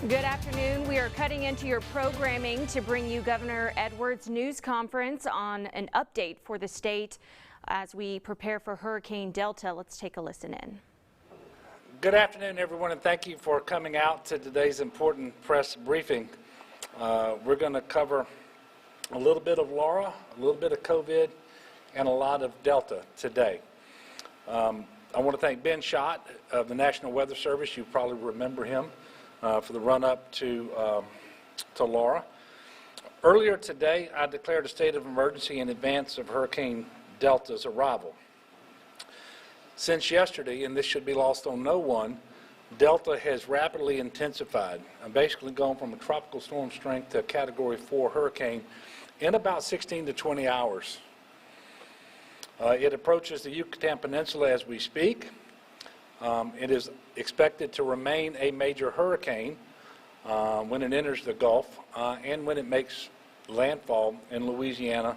Good afternoon. We are cutting into your programming to bring you Governor Edwards' news conference on an update for the state as we prepare for Hurricane Delta. Let's take a listen in. Good afternoon, everyone, and thank you for coming out to today's important press briefing. We're going to cover a little bit of Laura, a little bit of COVID, and a lot of Delta today. I want to thank Ben Schott of the National Weather Service. You probably remember him for the run-up to Laura. Earlier today, I declared a state of emergency in advance of Hurricane Delta's arrival. Since yesterday, and this should be lost on no one, Delta has rapidly intensified, basically gone from a tropical storm strength to a Category 4 hurricane in about 16 to 20 hours. It approaches the Yucatan Peninsula as we speak. It is expected to remain a major hurricane when it enters the Gulf and when it makes landfall in Louisiana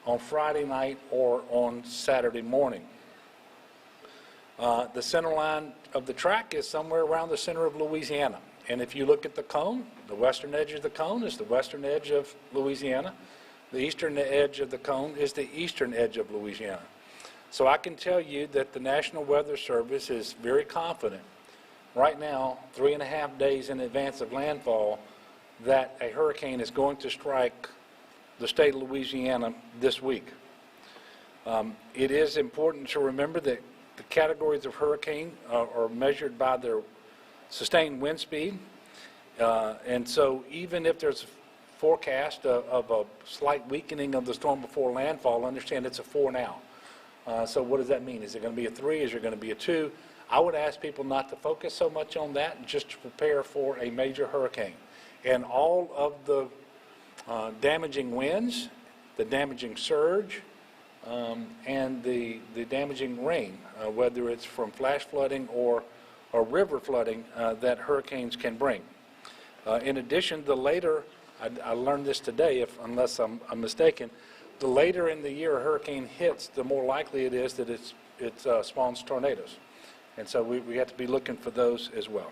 on Friday night or on Saturday morning. The center line of the track is somewhere around the center of Louisiana. And if you look at the cone, the western edge of the cone is the western edge of Louisiana. The eastern edge of the cone is the eastern edge of Louisiana. So I can tell you that the National Weather Service is very confident right now, 3.5 days in advance of landfall, that a hurricane is going to strike the state of Louisiana this week. It is important to remember that the categories of hurricane are measured by their sustained wind speed. And so even if there's a forecast of a slight weakening of the storm before landfall, understand it's a 4 now. So what does that mean? Is it going to be a 3? Is it going to be a 2? I would ask people not to focus so much on that and just to prepare for a major hurricane. And all of the damaging winds, the damaging surge, and the damaging rain, whether it's from flash flooding or river flooding that hurricanes can bring. In addition, the later, I learned this today, unless I'm mistaken, the later in the year a hurricane hits, the more likely it is that it spawns tornadoes. And so we have to be looking for those as well.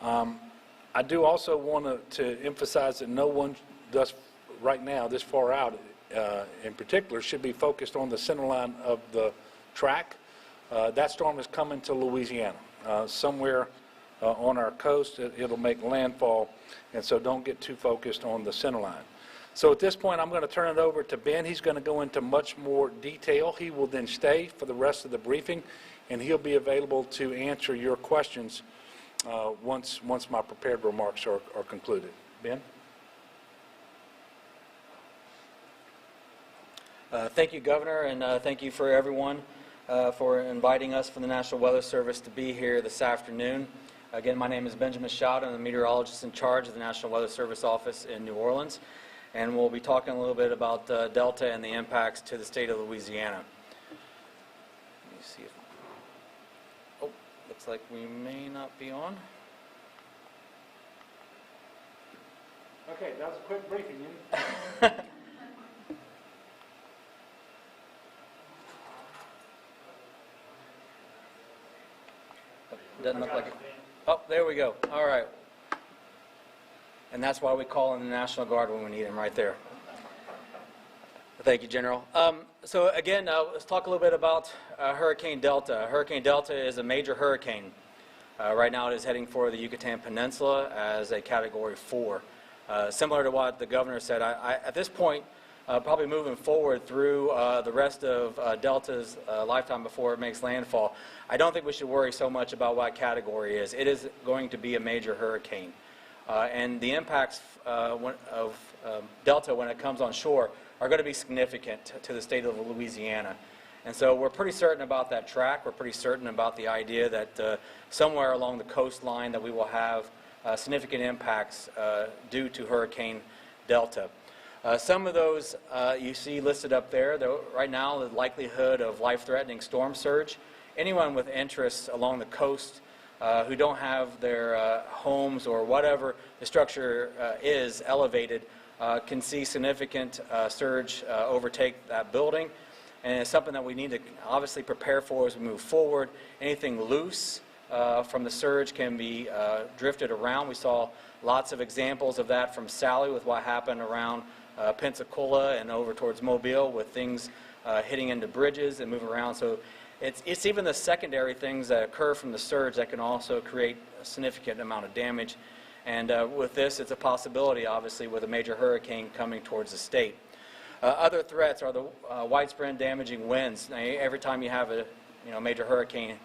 I do also want to emphasize that no one does right now, this far out in particular, should be focused on the center line of the track. That storm is coming to Louisiana. Somewhere on our coast, it'll make landfall, and so don't get too focused on the center line. So at this point, I'm going to turn it over to Ben. He's going to go into much more detail. He will then stay for the rest of the briefing, and he'll be available to answer your questions once my prepared remarks are concluded. Ben? Thank you, Governor, and thank you for everyone for inviting us from the National Weather Service to be here this afternoon. Again, my name is Benjamin Schott. I'm the meteorologist in charge of the National Weather Service office in New Orleans, and we'll be talking a little bit about Delta and the impacts to the state of Louisiana. Let me see if... Oh, looks like we may not be on. Okay, that was a quick briefing. Doesn't look like it. Oh, there we go. All right. And that's why we call in the National Guard when we need them, right there. Thank you, General. So again, let's talk a little bit about Hurricane Delta. Hurricane Delta is a major hurricane. Right now it is heading for the Yucatan Peninsula as a Category 4. Similar to what the Governor said, at this point, probably moving forward through the rest of Delta's lifetime before it makes landfall, I don't think we should worry so much about what category it is. It is going to be a major hurricane. And the impacts of Delta when it comes on shore are going to be significant to the state of Louisiana. And so we're pretty certain about that track. We're pretty certain about the idea that somewhere along the coastline that we will have significant impacts due to Hurricane Delta. Some of those you see listed up there. Right now, the likelihood of life-threatening storm surge. Anyone with interests along the coast who don't have their homes or whatever the structure is elevated can see significant surge overtake that building. And it's something that we need to obviously prepare for as we move forward. Anything loose from the surge can be drifted around. We saw lots of examples of that from Sally with what happened around Pensacola and over towards Mobile with things hitting into bridges and moving around. So it's even the secondary things that occur from the surge that can also create a significant amount of damage. And with this, it's a possibility, obviously, with a major hurricane coming towards the state. Other threats are the widespread damaging winds. Now, every time you have a major hurricane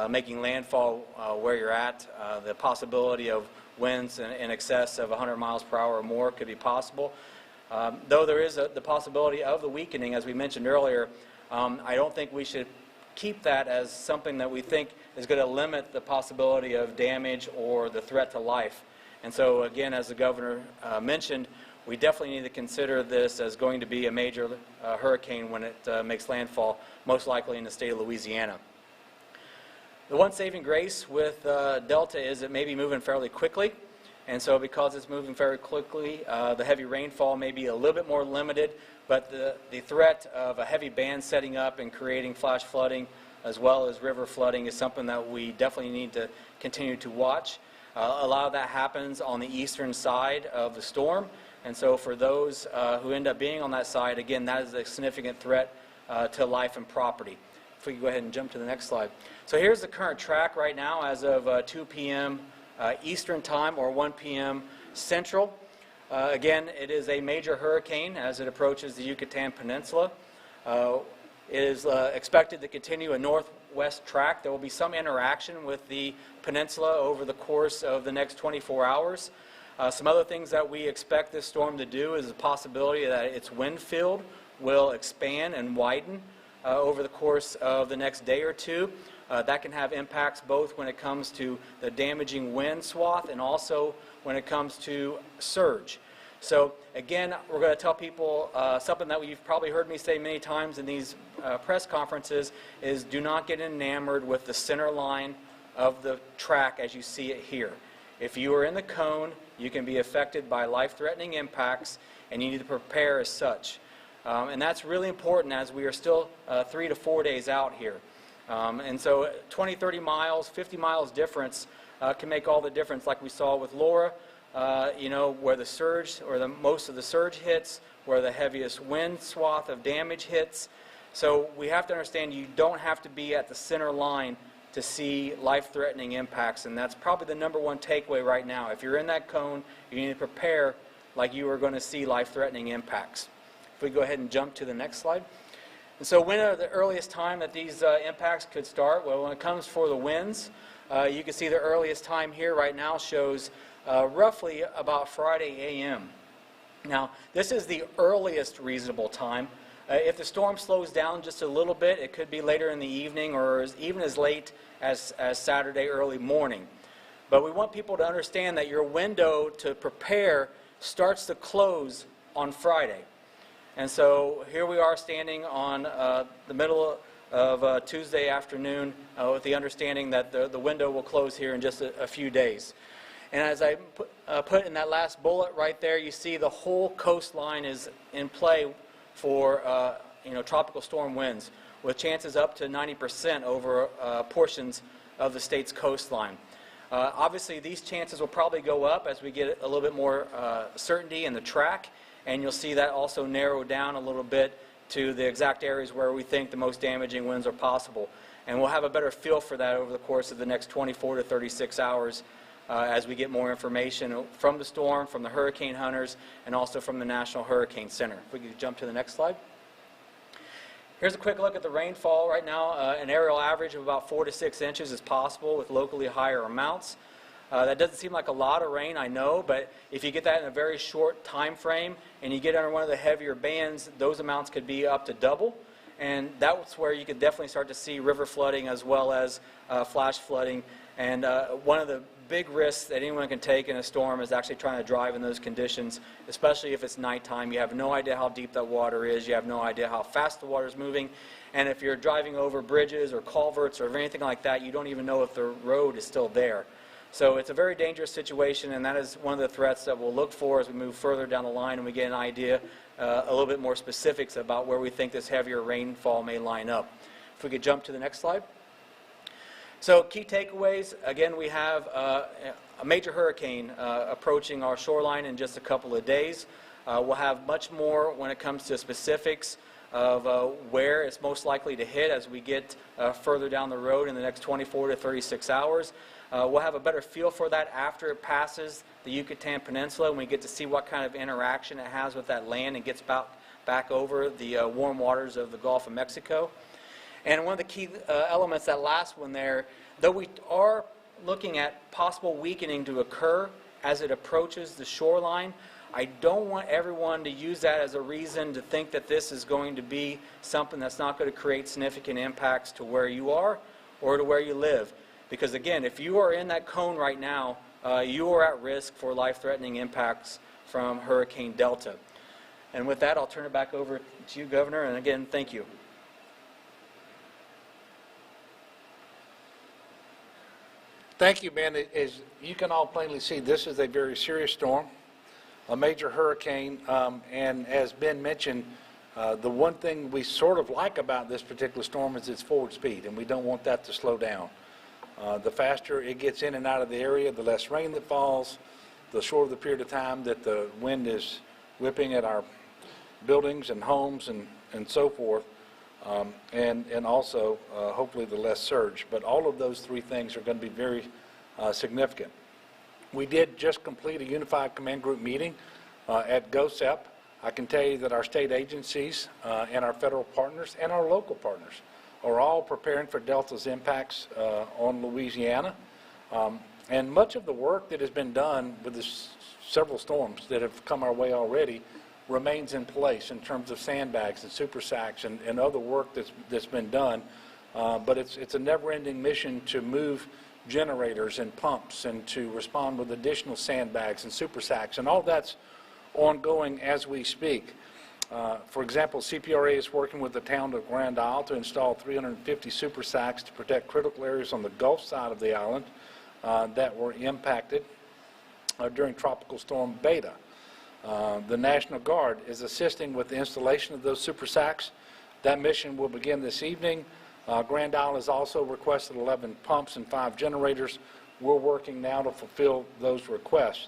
making landfall where you're at, the possibility of winds in excess of 100 miles per hour or more could be possible. Though there is the possibility of the weakening, as we mentioned earlier, I don't think we should keep that as something that we think is going to limit the possibility of damage or the threat to life. And so, again, as the governor mentioned, we definitely need to consider this as going to be a major hurricane when it makes landfall, most likely in the state of Louisiana. The one saving grace with Delta is it may be moving fairly quickly. And so because it's moving very quickly, the heavy rainfall may be a little bit more limited, but the threat of a heavy band setting up and creating flash flooding as well as river flooding is something that we definitely need to continue to watch. A lot of that happens on the eastern side of the storm, and so for those who end up being on that side, again, that is a significant threat to life and property. If we can go ahead and jump to the next slide. So here's the current track right now as of 2 p.m. Eastern Time or 1 p.m. Central. Again, it is a major hurricane as it approaches the Yucatan Peninsula. It is expected to continue a northwest track. There will be some interaction with the peninsula over the course of the next 24 hours. Some other things that we expect this storm to do is the possibility that its wind field will expand and widen over the course of the next day or two. That can have impacts both when it comes to the damaging wind swath and also when it comes to surge. So again, we're going to tell people something that you've probably heard me say many times in these press conferences is do not get enamored with the center line of the track as you see it here. If you are in the cone, you can be affected by life-threatening impacts and you need to prepare as such. And that's really important as we are still 3 to 4 days out here. And so 20, 30 miles, 50 miles difference can make all the difference, like we saw with Laura, where the surge or most of the surge hits, where the heaviest wind swath of damage hits. So we have to understand you don't have to be at the center line to see life-threatening impacts, and that's probably the number one takeaway right now. If you're in that cone, you need to prepare like you are going to see life-threatening impacts. If we go ahead and jump to the next slide. And so when are the earliest time that these impacts could start? Well, when it comes for the winds, you can see the earliest time here right now shows roughly about Friday a.m. Now, this is the earliest reasonable time. If the storm slows down just a little bit, it could be later in the evening or even as late as Saturday early morning. But we want people to understand that your window to prepare starts to close on Friday. And so here we are standing on the middle of Tuesday afternoon with the understanding that the window will close here in just a few days. And as I put in that last bullet right there, you see the whole coastline is in play for tropical storm winds with chances up to 90% over portions of the state's coastline. Obviously, these chances will probably go up as we get a little bit more certainty in the track, and you'll see that also narrow down a little bit to the exact areas where we think the most damaging winds are possible. And we'll have a better feel for that over the course of the next 24 to 36 hours as we get more information from the storm, from the hurricane hunters, and also from the National Hurricane Center. If we could jump to the next slide. Here's a quick look at the rainfall right now. An aerial average of about 4 to 6 inches is possible with locally higher amounts. That doesn't seem like a lot of rain, I know, but if you get that in a very short time frame and you get under one of the heavier bands, those amounts could be up to double. And that's where you could definitely start to see river flooding as well as flash flooding. And one of the big risks that anyone can take in a storm is actually trying to drive in those conditions, especially if it's nighttime. You have no idea how deep that water is. You have no idea how fast the water is moving. And if you're driving over bridges or culverts or anything like that, you don't even know if the road is still there. So it's a very dangerous situation, and that is one of the threats that we'll look for as we move further down the line and we get an idea, a little bit more specifics about where we think this heavier rainfall may line up. If we could jump to the next slide. So key takeaways, again, we have a major hurricane approaching our shoreline in just a couple of days. We'll have much more when it comes to specifics of where it's most likely to hit as we get further down the road in the next 24 to 36 hours. We'll have a better feel for that after it passes the Yucatan Peninsula, and we get to see what kind of interaction it has with that land and gets back over the warm waters of the Gulf of Mexico. And one of the key elements, that last one there, though we are looking at possible weakening to occur as it approaches the shoreline, I don't want everyone to use that as a reason to think that this is going to be something that's not going to create significant impacts to where you are or to where you live. Because again, if you are in that cone right now, you are at risk for life-threatening impacts from Hurricane Delta. And with that, I'll turn it back over to you, Governor, and again, thank you. Thank you, Ben. As you can all plainly see, this is a very serious storm, a major hurricane, and as Ben mentioned, the one thing we sort of like about this particular storm is its forward speed, and we don't want that to slow down. The faster it gets in and out of the area, the less rain that falls, the shorter the period of time that the wind is whipping at our buildings and homes and so forth. And also, hopefully, the less surge. But all of those three things are going to be very significant. We did just complete a unified command group meeting at GOSEP. I can tell you that our state agencies and our federal partners and our local partners are all preparing for Delta's impacts on Louisiana. And much of the work that has been done with the several storms that have come our way already remains in place in terms of sandbags and super sacks and other work that's been done. But it's a never-ending mission to move generators and pumps and to respond with additional sandbags and super sacks, and all that's ongoing as we speak. For example, CPRA is working with the town of Grand Isle to install 350 super sacks to protect critical areas on the Gulf side of the island that were impacted during Tropical Storm Beta. The National Guard is assisting with the installation of those super sacks. That mission will begin this evening. Grand Isle has also requested 11 pumps and 5 generators. We're working now to fulfill those requests.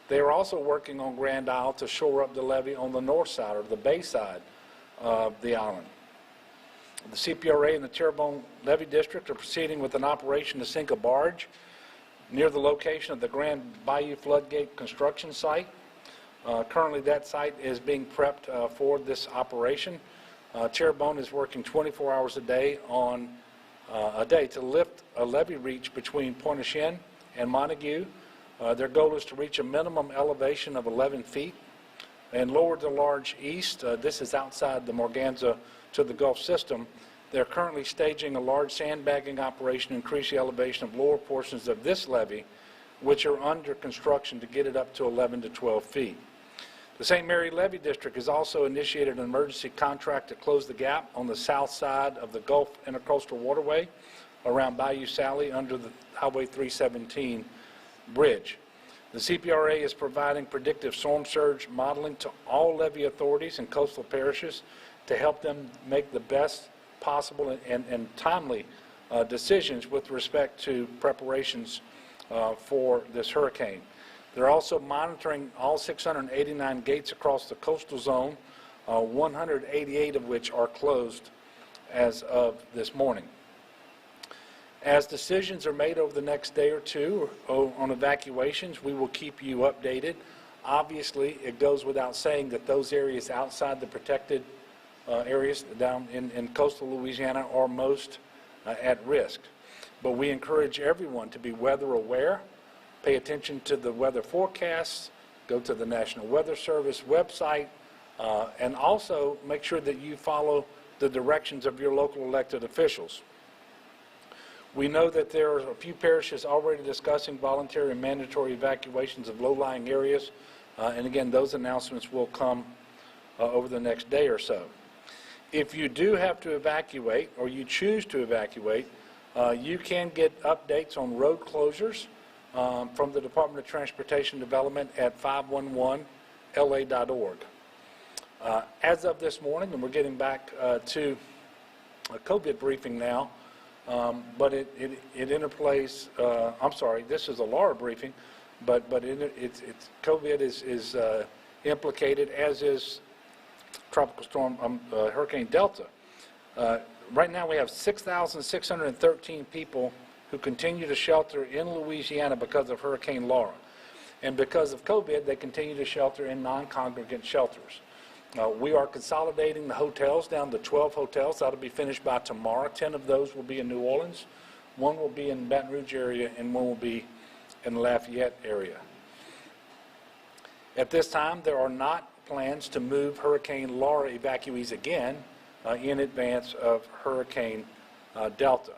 They are also working on Grand Isle to shore up the levee on the north side or the bay side of the island. The CPRA and the Terrebonne Levee District are proceeding with an operation to sink a barge near the location of the Grand Bayou Floodgate construction site. Currently, that site is being prepped for this operation. Terrebonne is working 24 hours a day to lift a levee reach between Pointe-aux-Chenes and Montague. Their goal is to reach a minimum elevation of 11 feet and lower the large east. This is outside the Morganza to the Gulf system. They're currently staging a large sandbagging operation to increase the elevation of lower portions of this levee, which are under construction to get it up to 11 to 12 feet. The St. Mary Levee District has also initiated an emergency contract to close the gap on the south side of the Gulf Intercoastal Waterway around Bayou Sally under the Highway 317 bridge. The CPRA is providing predictive storm surge modeling to all levee authorities and coastal parishes to help them make the best possible and timely decisions with respect to preparations for this hurricane. They're also monitoring all 689 gates across the coastal zone, 188 of which are closed as of this morning. As decisions are made over the next day or two on evacuations, we will keep you updated. Obviously, it goes without saying that those areas outside the protected areas down in coastal Louisiana are most at risk. But we encourage everyone to be weather aware, pay attention to the weather forecasts, go to the National Weather Service website, and also make sure that you follow the directions of your local elected officials. We know that there are a few parishes already discussing voluntary and mandatory evacuations of low-lying areas, and again, those announcements will come over the next day or so. If you do have to evacuate, or you choose to evacuate, you can get updates on road closures from the Department of Transportation Development at 511la.org. As of this morning, and we're getting back to a COVID briefing now, but it interplays, I'm sorry, this is a Laura briefing, but COVID is implicated, as is Tropical Storm, Hurricane Delta. Right now we have 6,613 people who continue to shelter in Louisiana because of Hurricane Laura. And because of COVID, they continue to shelter in non-congregant shelters. We are consolidating the hotels down to 12 hotels. That'll be finished by tomorrow. 10 of those will be in New Orleans. 1 will be in Baton Rouge area, and 1 will be in the Lafayette area. At this time, there are not plans to move Hurricane Laura evacuees again in advance of Hurricane Delta.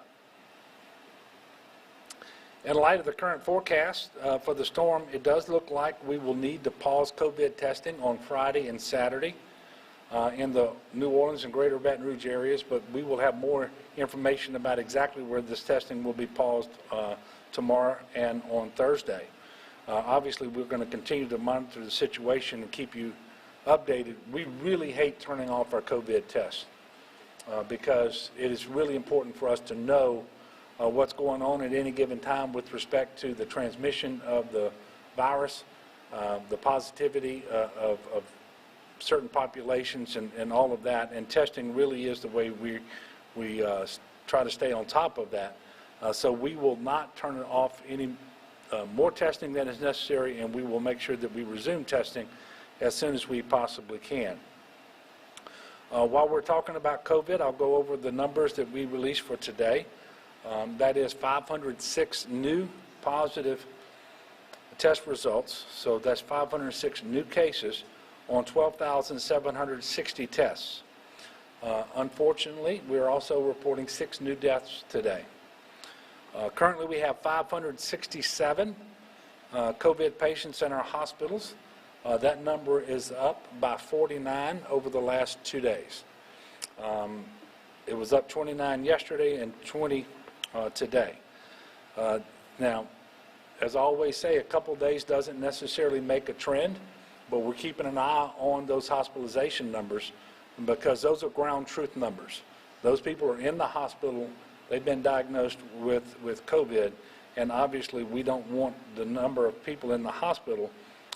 In light of the current forecast for the storm, it does look like we will need to pause COVID testing on Friday and Saturday in the New Orleans and Greater Baton Rouge areas, but we will have more information about exactly where this testing will be paused tomorrow and on Thursday. Obviously, we're going to continue to monitor the situation and keep you updated. We really hate turning off our COVID tests because it is really important for us to know what's going on at any given time with respect to the transmission of the virus, the positivity of certain populations, and all of that. And testing really is the way we try to stay on top of that. So we will not turn off any more testing than is necessary, and we will make sure that we resume testing as soon as we possibly can. While we're talking about COVID, I'll go over the numbers that we released for today. That is 506 new positive test results. So that's 506 new cases on 12,760 tests. Unfortunately, we're also reporting 6 new deaths today. Currently, we have 567 COVID patients in our hospitals. That number is up by 49 over the last 2 days. It was up 29 yesterday and 20 today. Now, as I always say, a couple days doesn't necessarily make a trend, but we're keeping an eye on those hospitalization numbers because those are ground truth numbers. Those people are in the hospital, they've been diagnosed with COVID, and obviously we don't want the number of people in the hospital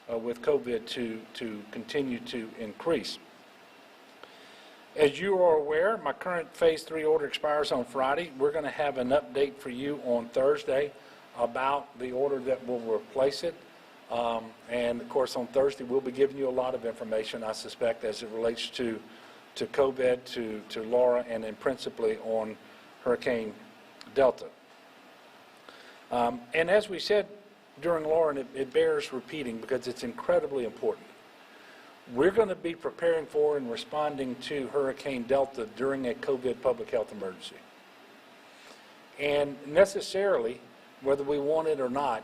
with COVID to continue to increase. As you are aware, my current Phase 3 order expires on Friday. We're going to have an update for you on Thursday about the order that will replace it. And, of course, on Thursday, we'll be giving you a lot of information, I suspect, as it relates to COVID, to Laura, and then principally on Hurricane Delta. And as we said during Laura, and it bears repeating because it's incredibly important, we're going to be preparing for and responding to Hurricane Delta during a COVID public health emergency. And necessarily, whether we want it or not,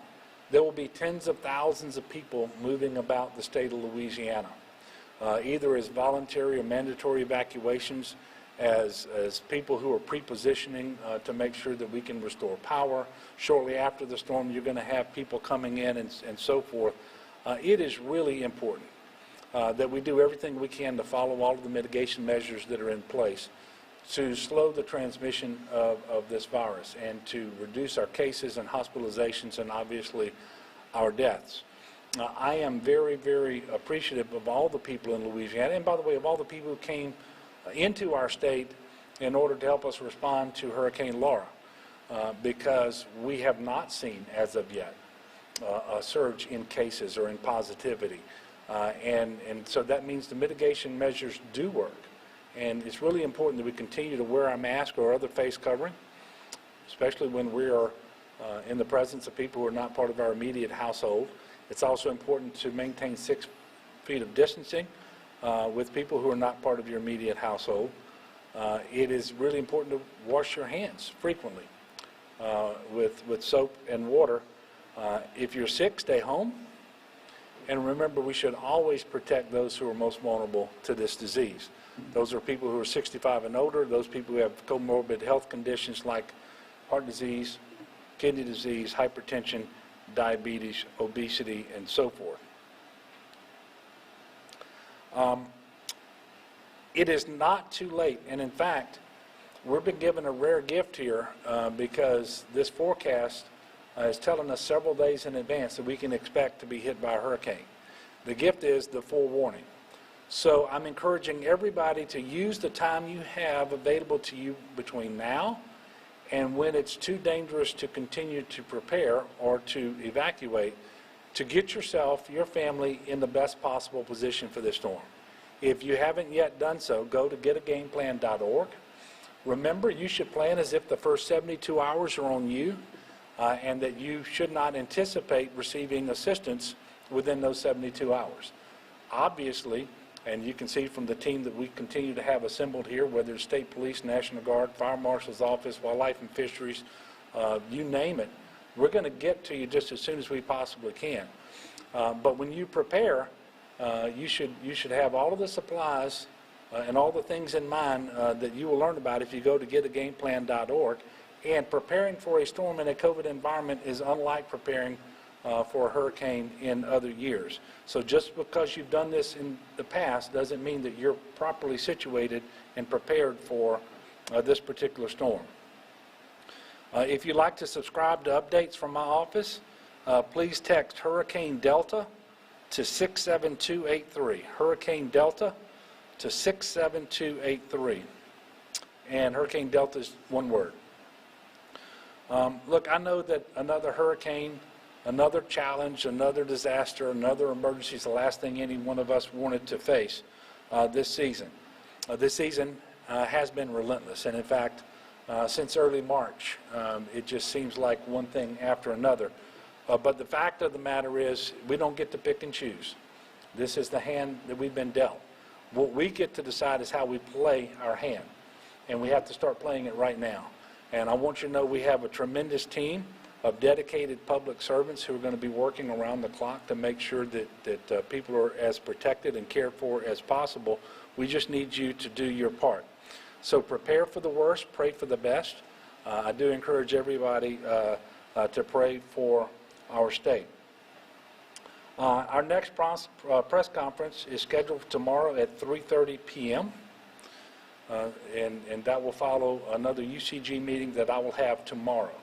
there will be tens of thousands of people moving about the state of Louisiana, either as voluntary or mandatory evacuations, as people who are pre-positioning to make sure that we can restore power. Shortly after the storm, you're going to have people coming in and so forth. It is really important that we do everything we can to follow all of the mitigation measures that are in place to slow the transmission of this virus and to reduce our cases and hospitalizations and obviously our deaths. I am very, very appreciative of all the people in Louisiana, and by the way, of all the people who came into our state in order to help us respond to Hurricane Laura, because we have not seen, as of yet, a surge in cases or in positivity. And so that means the mitigation measures do work. And it's really important that we continue to wear our mask or other face covering, especially when we are in the presence of people who are not part of our immediate household. It's also important to maintain 6 feet of distancing with people who are not part of your immediate household. It is really important to wash your hands frequently with soap and water. If you're sick, stay home. And remember, we should always protect those who are most vulnerable to this disease. Those are people who are 65 and older, those people who have comorbid health conditions like heart disease, kidney disease, hypertension, diabetes, obesity, and so forth. It is not too late, and in fact, we've been given a rare gift here because this forecast is telling us several days in advance that we can expect to be hit by a hurricane. The gift is the forewarning. So I'm encouraging everybody to use the time you have available to you between now and when it's too dangerous to continue to prepare or to evacuate, to get yourself, your family, in the best possible position for this storm. If you haven't yet done so, go to getagameplan.org. Remember, you should plan as if the first 72 hours are on you and that you should not anticipate receiving assistance within those 72 hours. Obviously, and you can see from the team that we continue to have assembled here, whether it's State Police, National Guard, Fire Marshal's Office, Wildlife and Fisheries, you name it, we're going to get to you just as soon as we possibly can. But when you prepare, you should have all of the supplies and all the things in mind that you will learn about if you go to getagameplan.org. And preparing for a storm in a COVID environment is unlike preparing for a hurricane in other years. So just because you've done this in the past doesn't mean that you're properly situated and prepared for this particular storm. If you'd like to subscribe to updates from my office, please text Hurricane Delta to 67283. Hurricane Delta to 67283. And Hurricane Delta is one word. Look, I know that another hurricane, another challenge, another disaster, another emergency is the last thing any one of us wanted to face this season. This season has been relentless, and in fact, since early March, it just seems like one thing after another. But the fact of the matter is, we don't get to pick and choose. This is the hand that we've been dealt. What we get to decide is how we play our hand, and we have to start playing it right now. And I want you to know we have a tremendous team of dedicated public servants who are going to be working around the clock to make sure that people are as protected and cared for as possible. We just need you to do your part. So prepare for the worst, pray for the best. I do encourage everybody to pray for our state. Our next press conference is scheduled for tomorrow at 3:30 p.m. And that will follow another UCG meeting that I will have tomorrow.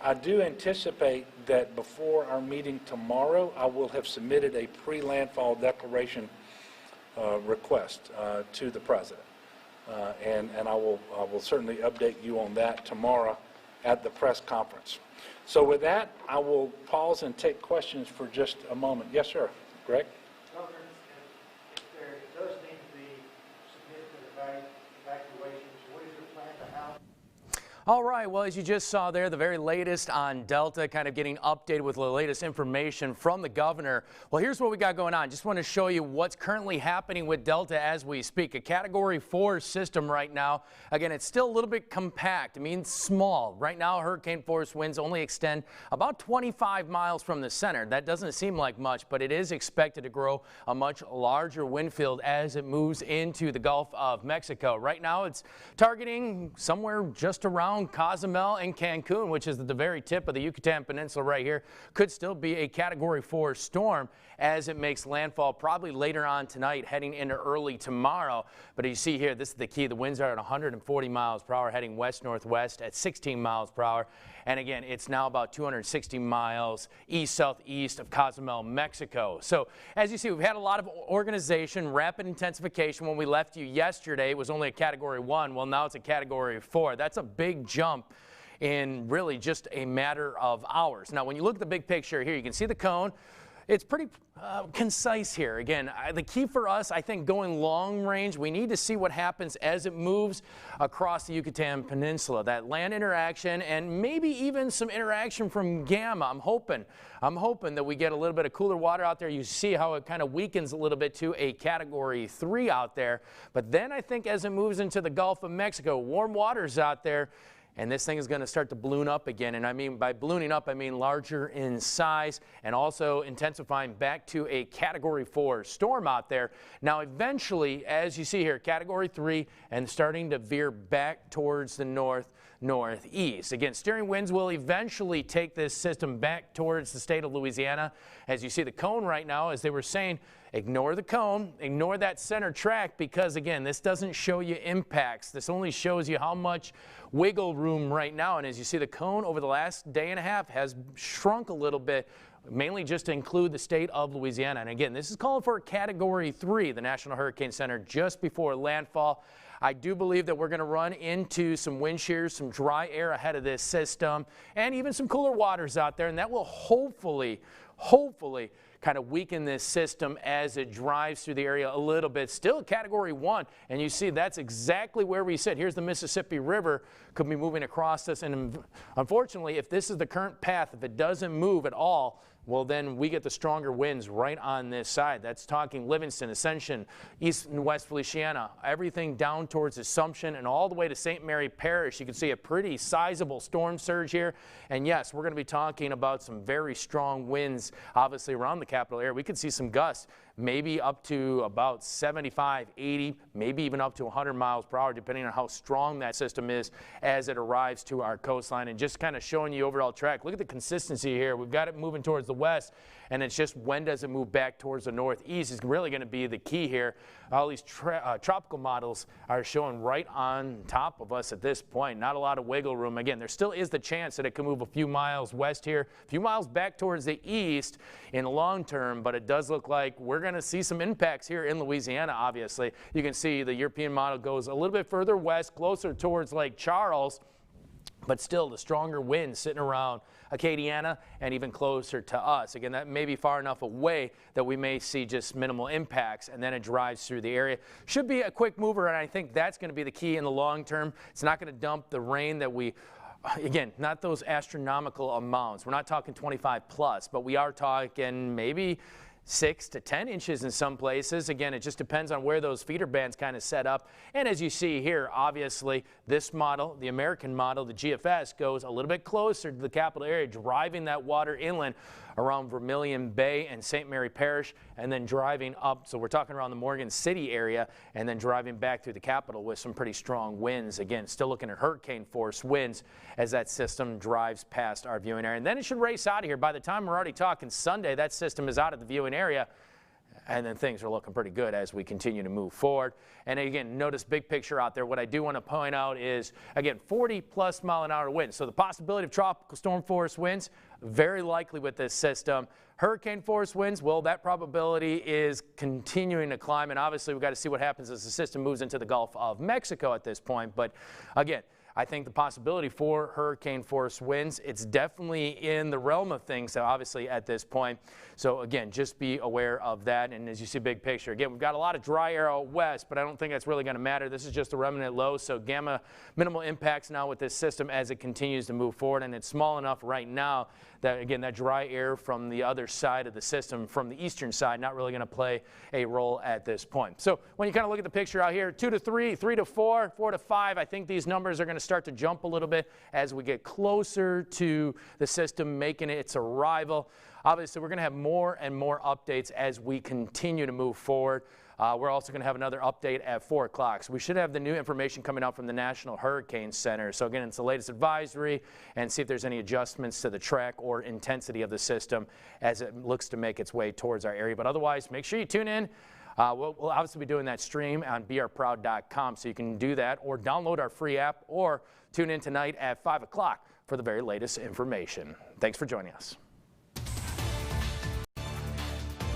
I do anticipate that before our meeting tomorrow, I will have submitted a pre-landfall declaration request to the President. And I will certainly update you on that tomorrow at the press conference. So with that, I will pause and take questions for just a moment. Yes, sir. Greg? Governor, if there does need to be significant evacuations, what is your plan to house? All right, well, as you just saw there, the very latest on Delta, kind of getting updated with the latest information from the governor. Well, here's what we got going on. Just want to show you what's currently happening with Delta as we speak. A Category 4 system right now. Again, it's still a little bit compact. It means small. Right now, hurricane force winds only extend about 25 miles from the center. That doesn't seem like much, but it is expected to grow a much larger wind field as it moves into the Gulf of Mexico. Right now, it's targeting somewhere just around Cozumel and Cancun, which is at the very tip of the Yucatan Peninsula right here. Could still be a Category 4 storm as it makes landfall probably later on tonight, heading into early tomorrow. But as you see here, this is the key. The winds are at 140 miles per hour, heading west-northwest at 16 miles per hour. And again, it's now about 260 miles east-southeast of Cozumel, Mexico. So as you see, we've had a lot of organization, rapid intensification. When we left you yesterday, it was only a Category 1. Well, now it's a Category 4. That's a big jump in really just a matter of hours. Now, when you look at the big picture here, you can see the cone. It's pretty concise here. Again, the key for us, I think, going long range, we need to see what happens as it moves across the Yucatan Peninsula. That land interaction and maybe even some interaction from Gamma. I'm hoping that we get a little bit of cooler water out there. You see how it kind of weakens a little bit to a Category 3 out there. But then I think as it moves into the Gulf of Mexico, warm waters out there, and this thing is going to start to balloon up again. And I mean, by ballooning up, I mean larger in size and also intensifying back to a Category 4 storm out there. Now, eventually, as you see here, Category 3 and starting to veer back towards the northeast. Again, steering winds will eventually take this system back towards the state of Louisiana. As you see the cone right now, as they were saying, ignore the cone, ignore that center track, because again, this doesn't show you impacts. This only shows you how much wiggle room right now. And as you see, the cone over the last day and a half has shrunk a little bit, mainly just to include the state of Louisiana. And again, this is calling for a Category 3, the National Hurricane Center, just before landfall. I do believe that we're going to run into some wind shears, some dry air ahead of this system, and even some cooler waters out there, and that will hopefully kind of weaken this system as it drives through the area a little bit. Still Category 1, and you see that's exactly where we sit. Here's the Mississippi River, could be moving across this, and unfortunately, if this is the current path, if it doesn't move at all, well, then we get the stronger winds right on this side. That's talking Livingston, Ascension, East and West Feliciana, everything down towards Assumption and all the way to St. Mary Parish. You can see a pretty sizable storm surge here. And yes, we're going to be talking about some very strong winds, obviously around the capital area. We could see some gusts, maybe up to about 75, 80, maybe even up to 100 miles per hour, depending on how strong that system is as it arrives to our coastline. And just kind of showing you overall track. Look at the consistency here. We've got it moving towards the west, and it's just when does it move back towards the northeast is really going to be the key here. All these tropical models are showing right on top of us at this point. Not a lot of wiggle room. Again, there still is the chance that it can move a few miles west here, a few miles back towards the east in the long term, but it does look like we're going to see some impacts here in Louisiana, obviously. You can see the European model goes a little bit further west, closer towards Lake Charles, but still the stronger winds sitting around Acadiana and even closer to us. Again, that may be far enough away that we may see just minimal impacts, and then it drives through the area. Should be a quick mover, and I think that's going to be the key in the long term. It's not going to dump the rain that we, again, not those astronomical amounts. We're not talking 25 plus, but we are talking maybe 6 to 10 inches in some places. Again, it just depends on where those feeder bands kind of set up. And as you see here, obviously, this model, the American model, the GFS, goes a little bit closer to the capital area, driving that water inland around Vermilion Bay and St. Mary Parish, and then driving up. So we're talking around the Morgan City area, and then driving back through the capital with some pretty strong winds. Again, still looking at hurricane force winds as that system drives past our viewing area. And then it should race out of here. By the time we're already talking Sunday, that system is out of the viewing area. And then things are looking pretty good as we continue to move forward. And again, notice big picture out there. What I do want to point out is, again, 40+ mile an hour winds. So the possibility of tropical storm force winds, very likely with this system. Hurricane force winds, well, that probability is continuing to climb. And obviously, we've got to see what happens as the system moves into the Gulf of Mexico at this point. But again, I think the possibility for hurricane force winds, it's definitely in the realm of things, so obviously at this point. So again, just be aware of that. And as you see big picture, again, we've got a lot of dry air out west, but I don't think that's really going to matter. This is just a remnant low, so gamma minimal impacts now with this system as it continues to move forward. And it's small enough right now that, again, that dry air from the other side of the system, from the eastern side, not really going to play a role at this point. So when you kind of look at the picture out here, 2 to 3, 3 to 4, 4 to 5, I think these numbers are going to start to jump a little bit as we get closer to the system making its arrival. Obviously, we're going to have more and more updates as we continue to move forward. We're also going to have another update at 4 o'clock. So we should have the new information coming out from the National Hurricane Center. So again, it's the latest advisory, and see if there's any adjustments to the track or intensity of the system as it looks to make its way towards our area. But otherwise, make sure you tune in. We'll obviously be doing that stream on BeOurProud.com, so you can do that or download our free app or tune in tonight at 5 o'clock for the very latest information. Thanks for joining us.